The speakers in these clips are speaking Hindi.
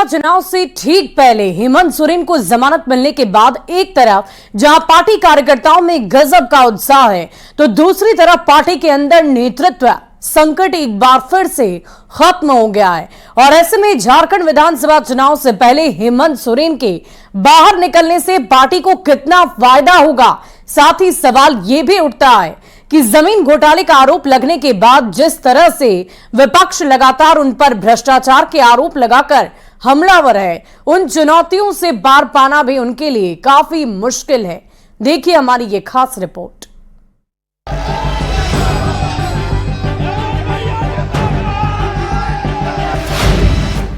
चुनाव से ठीक पहले हेमंत सोरेन को जमानत मिलने के बाद एक तरफ जहां पार्टी कार्यकर्ताओं में गजब का उत्साह है, तो दूसरी तरफ पार्टी के अंदर नेतृत्व संकट एक बार फिर से खत्म हो गया है। और ऐसे में झारखंड विधानसभा चुनाव से पहले हेमंत सोरेन के बाहर निकलने से पार्टी को कितना फायदा होगा, साथ ही सवाल यह भी उठता है कि जमीन घोटाले का आरोप लगने के बाद जिस तरह से विपक्ष लगातार उन पर भ्रष्टाचार के आरोप लगाकर हमलावर है, उन चुनौतियों से पार पाना भी उनके लिए काफी मुश्किल है। देखिए हमारी ये खास रिपोर्ट।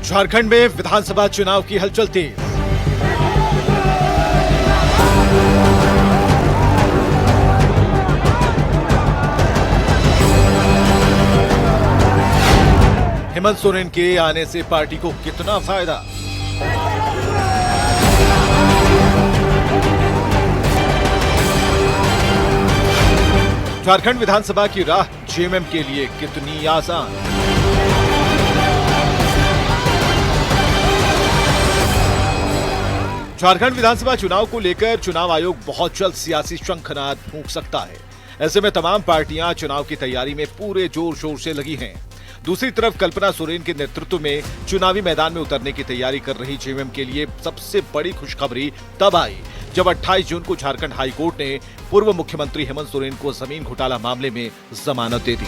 झारखंड में विधानसभा चुनाव की हलचल तेज। हेमंत सोरेन के आने से पार्टी को कितना फायदा? झारखंड विधानसभा की राह जेएमएम के लिए कितनी आसान? झारखंड विधानसभा चुनाव को लेकर चुनाव आयोग बहुत जल्द सियासी शंखनाद फूंक सकता है। ऐसे में तमाम पार्टियां चुनाव की तैयारी में पूरे जोर शोर से लगी हैं। दूसरी तरफ कल्पना सोरेन के नेतृत्व में चुनावी मैदान में उतरने की तैयारी कर रही जेएमएम के लिए सबसे बड़ी खुशखबरी तब आई जब 28 जून को झारखंड हाईकोर्ट ने पूर्व मुख्यमंत्री हेमंत सोरेन को जमीन घोटाला मामले में जमानत दे दी।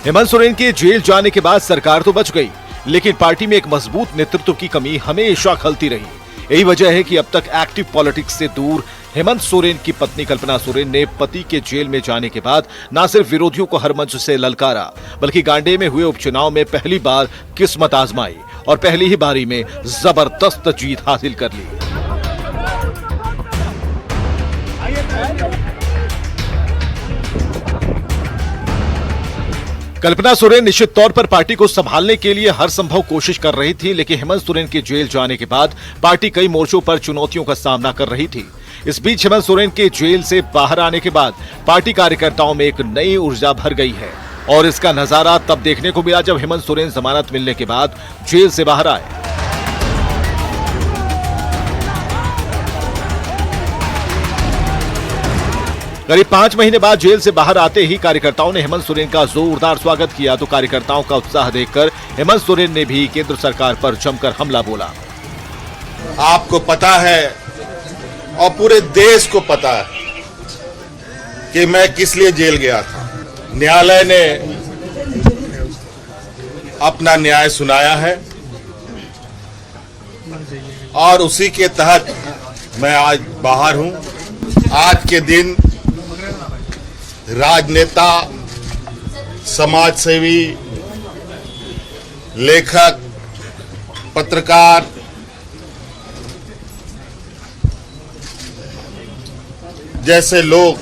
हेमंत सोरेन के जेल जाने के बाद सरकार तो बच गई, लेकिन पार्टी में एक मजबूत नेतृत्व की कमी हमेशा खलती रही। यही वजह है कि अब तक एक्टिव पॉलिटिक्स से दूर हेमंत सोरेन की पत्नी कल्पना सोरेन ने पति के जेल में जाने के बाद न सिर्फ विरोधियों को हर मंच से ललकारा, बल्कि गांडे में हुए उपचुनाव में पहली बार किस्मत आजमाई और पहली ही बारी में जबरदस्त जीत हासिल कर ली। कल्पना सोरेन निश्चित तौर पर पार्टी को संभालने के लिए हर संभव कोशिश कर रही थी, लेकिन हेमंत सोरेन के जेल जाने के बाद पार्टी कई मोर्चों पर चुनौतियों का सामना कर रही थी। इस बीच हेमंत सोरेन के जेल से बाहर आने के बाद पार्टी कार्यकर्ताओं में एक नई ऊर्जा भर गई है और इसका नजारा तब देखने को मिला जब हेमंत सोरेन जमानत मिलने के बाद जेल से बाहर आए। करीब 5 महीने बाद जेल से बाहर आते ही कार्यकर्ताओं ने हेमंत सोरेन का जोरदार स्वागत किया, तो कार्यकर्ताओं का उत्साह देखकर हेमंत सोरेन ने भी केंद्र सरकार पर जमकर हमला बोला। आपको पता है और पूरे देश को पता है कि मैं किस लिए जेल गया था। न्यायालय ने अपना न्याय सुनाया है और उसी के तहत मैं आज बाहर हूं। आज के दिन राजनेता, समाजसेवी, लेखक, पत्रकार, जैसे लोग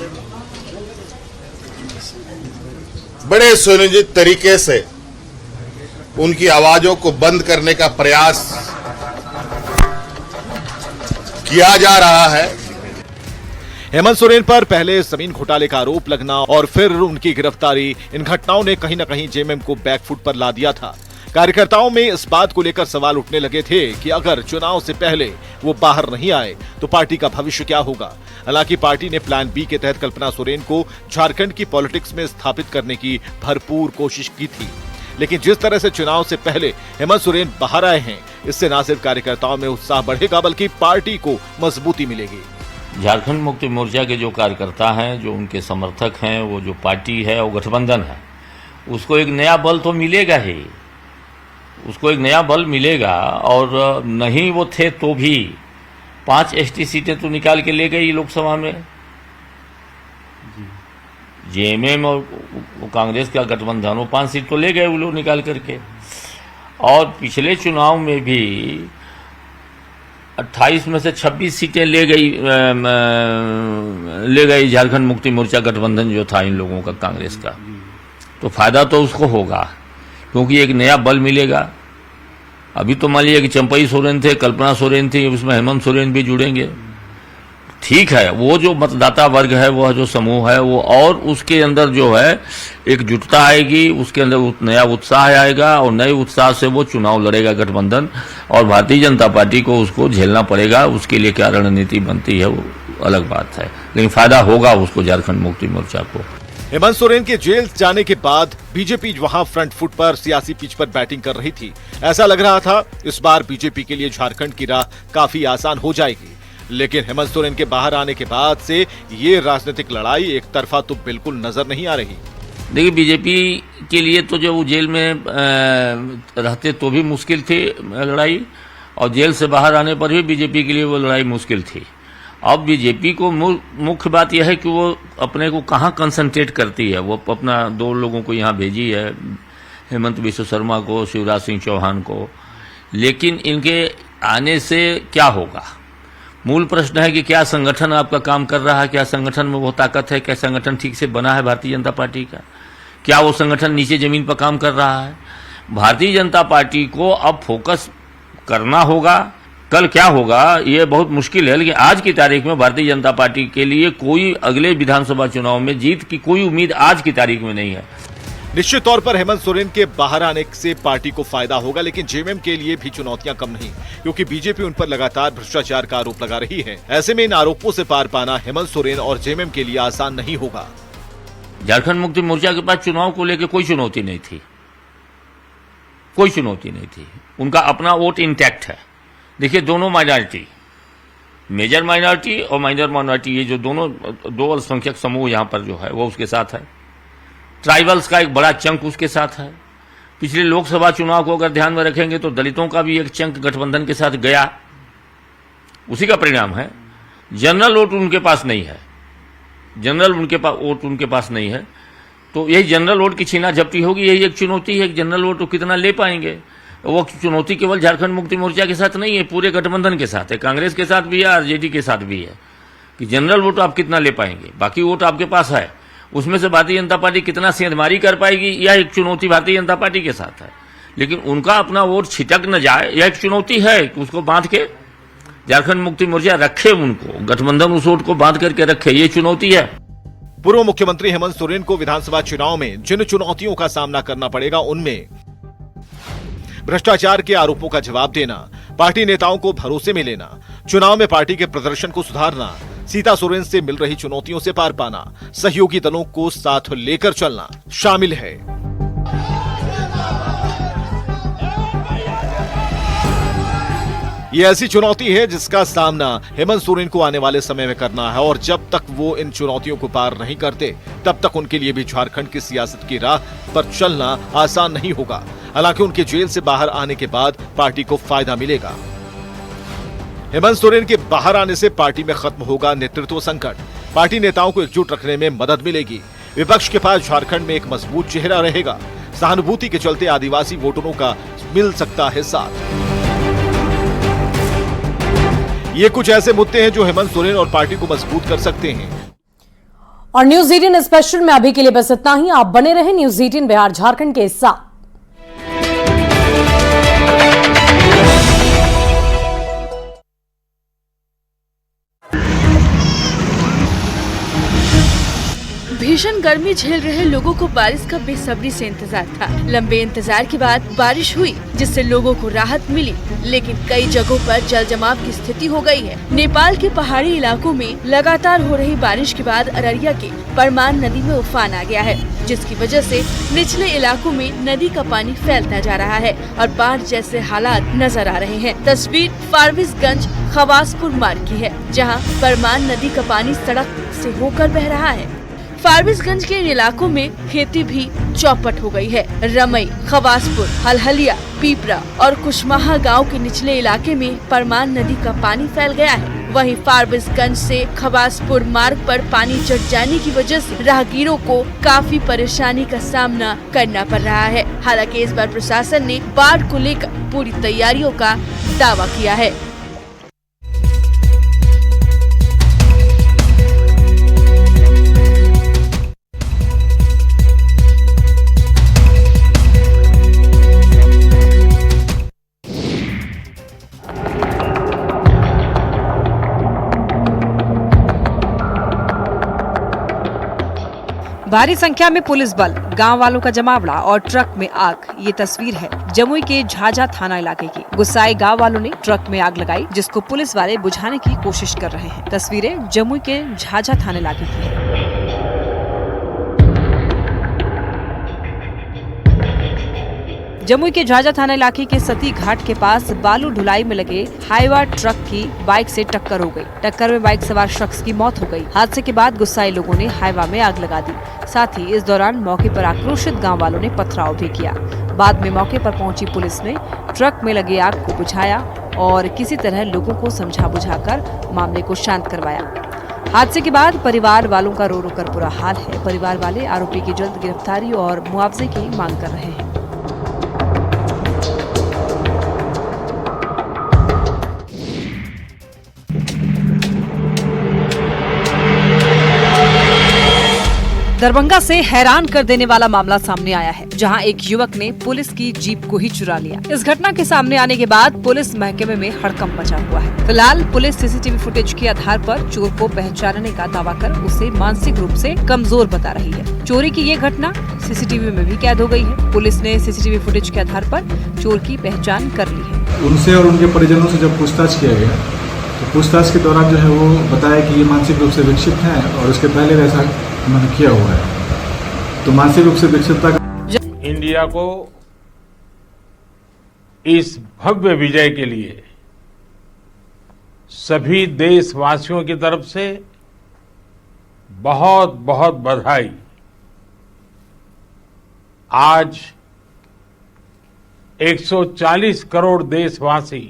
बड़े सुनियोजित तरीके से उनकी आवाजों को बंद करने का प्रयास किया जा रहा है। हेमंत सोरेन पर पहले जमीन घोटाले का आरोप लगना और फिर उनकी गिरफ्तारी, इन घटनाओं ने कहीं न कहीं जेएमएम को बैकफुट पर ला दिया था। कार्यकर्ताओं में इस बात को लेकर सवाल उठने लगे थे कि अगर चुनाव से पहले वो बाहर नहीं आए तो पार्टी का भविष्य क्या होगा। हालांकि पार्टी ने प्लान बी के तहत कल्पना सोरेन को झारखंड की पॉलिटिक्स में स्थापित करने की भरपूर कोशिश की थी, लेकिन जिस तरह से चुनाव से पहले हेमंत सोरेन बाहर आए हैं, इससे न सिर्फ कार्यकर्ताओं में उत्साह बढ़ेगा बल्कि पार्टी को मजबूती मिलेगी। झारखंड मुक्ति मोर्चा के जो कार्यकर्ता हैं, जो उनके समर्थक हैं, वो जो पार्टी है, वो गठबंधन है, उसको एक नया बल तो मिलेगा ही, उसको एक नया बल मिलेगा। और नहीं वो थे तो भी 5 एसटी सीटें तो निकाल के ले गई लोकसभा में। जेएमएम और कांग्रेस का गठबंधन वो 5 सीट तो ले गए वो लोग निकाल करके। और पिछले चुनाव में भी 28 में से 26 सीटें ले गई झारखंड मुक्ति मोर्चा गठबंधन जो था इन लोगों का, कांग्रेस का। तो फायदा तो उसको होगा क्योंकि एक नया बल मिलेगा। अभी तो मान लीजिए कि चंपई सोरेन थे, कल्पना सोरेन थी, उसमें हेमंत सोरेन भी जुड़ेंगे। ठीक है, वो जो मतदाता वर्ग है, वह जो समूह है, वो और उसके अंदर जो है एक जुटता आएगी, उसके अंदर नया उत्साह आएगा और नए उत्साह से वो चुनाव लड़ेगा गठबंधन, और भारतीय जनता पार्टी को उसको झेलना पड़ेगा। उसके लिए क्या रणनीति बनती है वो अलग बात है, लेकिन फायदा होगा उसको झारखंड मुक्ति मोर्चा को। हेमंत सोरेन के जेल जाने के बाद बीजेपी वहां फ्रंट फुट पर सियासी पिच पर बैटिंग कर रही थी। ऐसा लग रहा था इस बार बीजेपी के लिए झारखंड की राह काफी आसान हो जाएगी, लेकिन हेमंत सोरेन के बाहर आने के बाद से ये राजनीतिक लड़ाई एक तरफा तो बिल्कुल नजर नहीं आ रही। देखिए, बीजेपी के लिए तो जब वो जेल में रहते तो भी मुश्किल थी लड़ाई, और जेल से बाहर आने पर भी बीजेपी के लिए वो लड़ाई मुश्किल थी। अब बीजेपी को मुख्य बात यह है कि वो अपने को कहाँ कंसंट्रेट करती है। वो अपना 2 लोगों को यहाँ भेजी है, हेमंत बिश्व शर्मा को, शिवराज सिंह चौहान को, लेकिन इनके आने से क्या होगा? मूल प्रश्न है कि क्या संगठन आपका काम कर रहा है, क्या संगठन में वो ताकत है, क्या संगठन ठीक से बना है भारतीय जनता पार्टी का, क्या वो संगठन नीचे जमीन पर काम कर रहा है। भारतीय जनता पार्टी को अब फोकस करना होगा। कल क्या होगा ये बहुत मुश्किल है, लेकिन आज की तारीख में भारतीय जनता पार्टी के लिए कोई अगले विधानसभा चुनाव में जीत की कोई उम्मीद आज की तारीख में नहीं है। निश्चित तौर पर हेमंत सोरेन के बाहर आने से पार्टी को फायदा होगा, लेकिन जेएमएम के लिए भी चुनौतियां कम नहीं, क्योंकि बीजेपी उन पर लगातार भ्रष्टाचार का आरोप लगा रही है। ऐसे में इन आरोपों से पार पाना हेमंत सोरेन और जेएमएम के लिए आसान नहीं होगा। झारखंड मुक्ति मोर्चा के पास चुनाव को लेकर कोई चुनौती नहीं थी, कोई चुनौती नहीं थी। उनका अपना वोट इंटैक्ट है। देखिए, दोनों माइनॉरिटी, मेजर माइनॉरिटी और माइनर माइनॉरिटी, ये जो दोनों 2 अल्पसंख्यक समूह यहाँ पर जो है वो उसके साथ है। ट्राइबल्स का एक बड़ा चंक उसके साथ है। पिछले लोकसभा चुनाव को अगर ध्यान में रखेंगे तो दलितों का भी एक चंक गठबंधन के साथ गया, उसी का परिणाम है। जनरल वोट उनके पास नहीं है, जनरल वोट उनके पास नहीं है, तो यही जनरल वोट की छीना झपटी होगी। यही एक चुनौती है, जनरल वोट कितना ले पाएंगे। वो चुनौती केवल झारखंड मुक्ति मोर्चा के साथ नहीं है, पूरे गठबंधन के साथ है, कांग्रेस के साथ भी है, आरजेडी के साथ भी है, कि जनरल वोट आप कितना ले पाएंगे। बाकी वोट आपके पास है, उसमें से भारतीय जनता पार्टी कितना सेंधमारी कर पाएगी, यह एक चुनौती भारतीय जनता पार्टी के साथ है। लेकिन उनका अपना वोट छिटक न जाए, यह एक चुनौती है कि उसको बांध के झारखंड मुक्ति मोर्चा रखे, उनको गठबंधन उस वोट को बांध करके रखे, ये चुनौती है। पूर्व मुख्यमंत्री हेमंत सोरेन को विधानसभा चुनाव में जिन चुनौतियों का सामना करना पड़ेगा, उनमें भ्रष्टाचार के आरोपों का जवाब देना, पार्टी नेताओं को भरोसे में लेना, चुनाव में पार्टी के प्रदर्शन को सुधारना, सीता सोरेन से मिल रही चुनौतियों से पार पाना, सहयोगी दलों को साथ लेकर चलना शामिल है। ये ऐसी चुनौती है जिसका सामना हेमंत सोरेन को आने वाले समय में करना है, और जब तक वो इन चुनौतियों को पार नहीं करते तब तक उनके लिए भी झारखंड की सियासत की राह पर चलना आसान नहीं होगा। हालांकि उनके जेल से बाहर आने के बाद पार्टी को फायदा मिलेगा। हेमंत सोरेन के बाहर आने से पार्टी में खत्म होगा नेतृत्व संकट, पार्टी नेताओं को एकजुट रखने में मदद मिलेगी, विपक्ष के पास झारखंड में एक मजबूत चेहरा रहेगा, सहानुभूति के चलते आदिवासी वोटरों का मिल सकता है साथ। ये कुछ ऐसे मुद्दे हैं जो हेमंत सोरेन और पार्टी को मजबूत कर सकते हैं। और न्यूज 18 स्पेशल में अभी के लिए बस इतना ही। आप बने रहे न्यूज 18 बिहार झारखंड के साथ। भीषण गर्मी झेल रहे लोगों को बारिश का बेसब्री से इंतजार था। लंबे इंतजार के बाद बारिश हुई, जिससे लोगों को राहत मिली, लेकिन कई जगहों पर जल जमाव की स्थिति हो गई है। नेपाल के पहाड़ी इलाकों में लगातार हो रही बारिश के बाद अररिया के परमान नदी में उफान आ गया है, जिसकी वजह से निचले इलाकों में नदी का पानी फैलता जा रहा है और बाढ़ जैसे हालात नजर आ रहे हैं। तस्वीर फारबिसगंज खवासपुर मार्ग की है, जहाँ परमान नदी का पानी सड़क से होकर बह रहा है। फारबिसगंज के इन इलाकों में खेती भी चौपट हो गई है। रमई, खवासपुर, हलहलिया, पीपरा और कुशमाहा गांव के निचले इलाके में परमान नदी का पानी फैल गया है। वहीं फारबिसगंज से खवासपुर मार्ग पर पानी चढ़ जाने की वजह से राहगीरों को काफी परेशानी का सामना करना पड़ रहा है। हालांकि इस बार प्रशासन ने बाढ़ को लेकर पूरी तैयारियों का दावा किया है। भारी संख्या में पुलिस बल, गांव वालों का जमावड़ा और ट्रक में आग। ये तस्वीर है जमुई के झाझा थाना इलाके की। गुस्साए गांव वालों ने ट्रक में आग लगाई, जिसको पुलिस वाले बुझाने की कोशिश कर रहे हैं। तस्वीरें जमुई के झाझा थाना इलाके की है। जमुई के झाझा थाना इलाके के सती घाट के पास बालू ढुलाई में लगे हाईवा ट्रक की बाइक से टक्कर हो गई। टक्कर में बाइक सवार शख्स की मौत हो गई। हादसे के बाद गुस्साए लोगों ने हाईवा में आग लगा दी। साथ ही इस दौरान मौके पर आक्रोशित गांव वालों ने पथराव भी किया। बाद में मौके पर पहुंची पुलिस ने ट्रक में लगे आग को बुझाया और किसी तरह लोगों को समझा बुझाकर मामले को शांत करवाया। हादसे के बाद परिवार वालों का रो रो कर बुरा हाल है। परिवार वाले आरोपी की जल्द गिरफ्तारी और मुआवजे की मांग कर रहे हैं। दरभंगा से हैरान कर देने वाला मामला सामने आया है, जहां एक युवक ने पुलिस की जीप को ही चुरा लिया। इस घटना के सामने आने के बाद पुलिस महकमे में हड़कंप मचा हुआ है। फिलहाल पुलिस सीसीटीवी फुटेज के आधार पर चोर को पहचानने का दावा कर उसे मानसिक रूप से कमजोर बता रही है। चोरी की ये घटना सीसीटीवी में भी कैद हो गई है। पुलिस ने सीसीटीवी फुटेज के आधार पर चोर की पहचान कर ली है। उनसे और उनके परिजनों से जब पूछताछ किया गया तो पूछताछ के दौरान जो है वो बताया कि ये मानसिक रूप से विकसित हैं और उसके पहले वैसा उन्होंने किया हुआ है। तो मानसिक रूप से विकसितता इंडिया को इस भव्य विजय के लिए सभी देशवासियों की तरफ से बहुत बहुत बधाई। आज 140 करोड़ देशवासी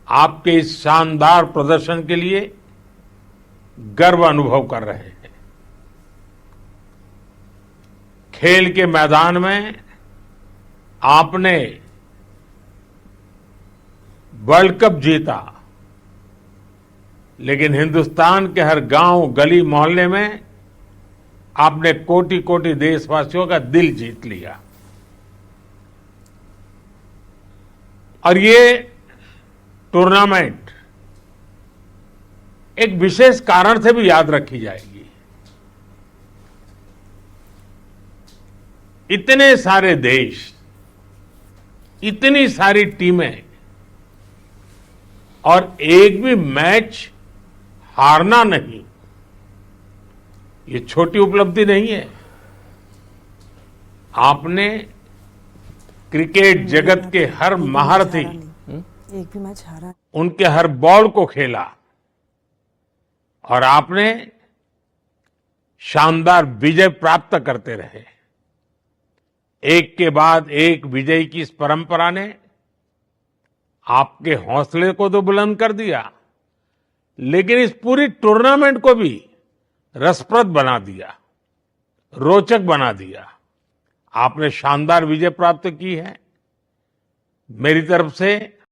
आपके इस शानदार प्रदर्शन के लिए गर्व अनुभव कर रहे हैं। खेल के मैदान में आपने वर्ल्ड कप जीता, लेकिन हिंदुस्तान के हर गांव, गली, मोहल्ले में आपने कोटि कोटि देशवासियों का दिल जीत लिया। और ये टूर्नामेंट एक विशेष कारण से भी याद रखी जाएगी। इतने सारे देश, इतनी सारी टीमें और एक भी मैच हारना नहीं, ये छोटी उपलब्धि नहीं है। आपने क्रिकेट जगत के हर महारथी, एक भी मैच हारा, उनके हर बॉल को खेला और आपने शानदार विजय प्राप्त करते रहे। एक के बाद एक विजय की इस परंपरा ने आपके हौसले को तो बुलंद कर दिया, लेकिन इस पूरी टूर्नामेंट को भी रसप्रद बना दिया, रोचक बना दिया। आपने शानदार विजय प्राप्त की है। मेरी तरफ से